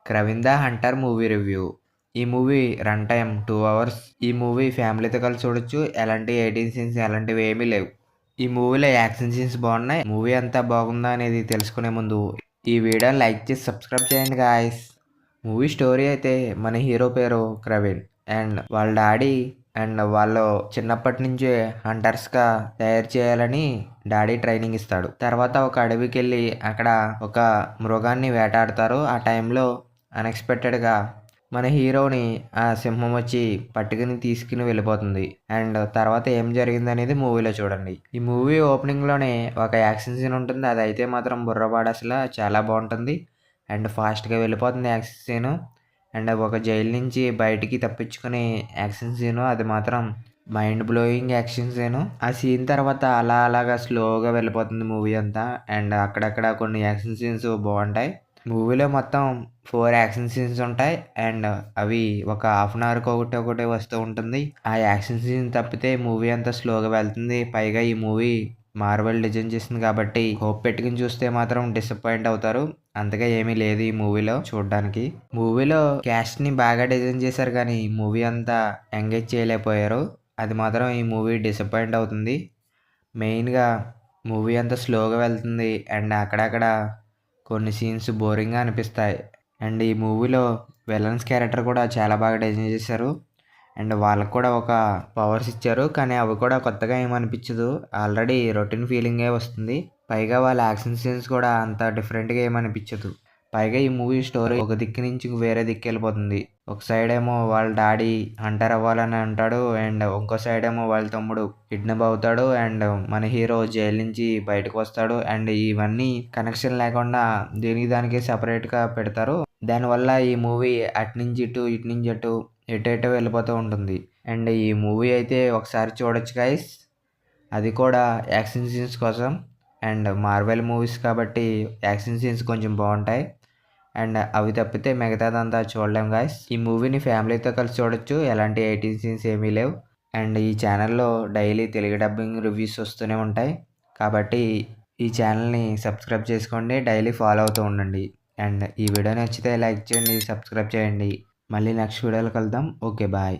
క్రవిన్ the Hunter movie review. ఈ movie run time 2 hours. ఈ movie ఫ్యామిలీతో కలిసి చూడొచ్చు. ఎలాంటి 18 సీన్స్ అలాంటివి ఏమీ లేవు. ఈ మూవీలో యాక్షన్ సీన్స్ బాగున్నాయి. మూవీ అంతా బాగుందా అనేది తెలుసుకునే ముందు ఈ వీడియోని లైక్ చేసి సబ్స్క్రైబ్ చేయండి గాయ్స్. మూవీ స్టోరీ అయితే మన హీరో పేరు క్రవిన్ అండ్ వాళ్ళ డాడీ అండ్ వాళ్ళు చిన్నప్పటి నుంచే హంటర్స్గా తయారు చేయాలని డాడీ ట్రైనింగ్ ఇస్తాడు. తర్వాత ఒక అడవికి వెళ్ళి అక్కడ ఒక మృగాన్ని వేటాడతారు. ఆ టైంలో అన్ఎక్స్పెక్టెడ్గా మన హీరోని ఆ సింహం వచ్చి పట్టుకుని తీసుకుని వెళ్ళిపోతుంది. అండ్ తర్వాత ఏం జరిగింది అనేది మూవీలో చూడండి. ఈ మూవీ ఓపెనింగ్లోనే ఒక యాక్షన్ సీన్ ఉంటుంది. అది అయితే మాత్రం బుర్రపాడు అసలు చాలా బాగుంటుంది. అండ్ ఫాస్ట్గా వెళ్ళిపోతుంది యాక్షన్ సీను. అండ్ ఒక జైలు నుంచి బయటికి తప్పించుకునే యాక్షన్ సీను. అది మాత్రం మైండ్ బ్లోయింగ్ యాక్షన్ సీను. ఆ సీన్ తర్వాత అలాగా స్లోగా వెళ్ళిపోతుంది మూవీ అంతా. అండ్ అక్కడక్కడ కొన్ని యాక్షన్ సీన్స్ బాగుంటాయి. మూవీలో మొత్తం 4 యాక్షన్ సీన్స్ ఉంటాయి. అండ్ అవి ఒక హాఫ్ అన్ అవర్కి ఒకటి వస్తూ ఉంటుంది. ఆ యాక్షన్ సీన్ తప్పితే మూవీ అంతా స్లోగా వెళ్తుంది. పైగా ఈ మూవీ మార్వెల్ డిజైన్ చేసింది కాబట్టి హోప్ పెట్టుకుని చూస్తే మాత్రం డిసప్పాయింట్ అవుతారు. అంతగా ఏమీ లేదు ఈ మూవీలో చూడడానికి. మూవీలో క్యాస్ట్ ని బాగా డిజైన్ చేశారు కానీ మూవీ అంతా ఎంగేజ్ చేయలేకపోయారు. అది మాత్రం ఈ మూవీ డిసప్పాయింట్ అవుతుంది. మెయిన్గా మూవీ అంతా స్లోగా వెళ్తుంది. అండ్ అక్కడక్కడ కొన్ని సీన్స్ బోరింగ్గా అనిపిస్తాయి. అండ్ ఈ మూవీలో విలన్స్ క్యారెక్టర్ కూడా చాలా బాగా డిజైన్ చేశారు. అండ్ వాళ్ళకు కూడా ఒక పవర్స్ ఇచ్చారు. కానీ అవి కూడా కొత్తగా ఏమనిపించదు. ఆల్రెడీ రొటీన్ ఫీలింగే వస్తుంది. పైగా వాళ్ళ యాక్షన్ సీన్స్ కూడా అంత డిఫరెంట్గా ఏమనిపించదు. పైగా ఈ మూవీ స్టోరీ ఒక దిక్కు నుంచి వేరే దిక్కు వెళ్ళిపోతుంది. ఒక సైడ్ ఏమో వాళ్ళ డాడీ హంటర్ అవ్వాలని అంటాడు. అండ్ ఇంకో సైడ్ ఏమో వాళ్ళ తమ్ముడు కిడ్నాప్ అవుతాడు. అండ్ మన హీరో జైలు నుంచి బయటకు వస్తాడు. అండ్ ఇవన్నీ కనెక్షన్ లేకుండా దేనికి దానికి సెపరేట్గా పెడతారు. దానివల్ల ఈ మూవీ అటు నుంచి ఇటు ఇటు నుంచి అటు ఎటు వెళ్ళిపోతూ ఉంటుంది. అండ్ ఈ మూవీ అయితే ఒకసారి చూడొచ్చు గైస్. అది కూడా యాక్షన్ సీన్స్ కోసం. అండ్ మార్వెల్ మూవీస్ కాబట్టి యాక్షన్ సీన్స్ కొంచెం బాగుంటాయి. అండ్ అవి తప్పితే మిగతాదంతా చూడలేం గాయస్. ఈ మూవీని ఫ్యామిలీతో కలిసి చూడొచ్చు. ఎలాంటి 18 సీన్స్ ఏమీ లేవు. అండ్ ఈ ఛానల్లో డైలీ తెలుగు డబ్బింగ్ రివ్యూస్ వస్తూనే ఉంటాయి. కాబట్టి ఈ ఛానల్ని సబ్స్క్రైబ్ చేసుకోండి. డైలీ ఫాలో అవుతూ ఉండండి. అండ్ ఈ వీడియో నచ్చితే లైక్ చేయండి, సబ్స్క్రైబ్ చేయండి. మళ్ళీ నెక్స్ట్ వీడియోలో కలుద్దాం. Okay bye.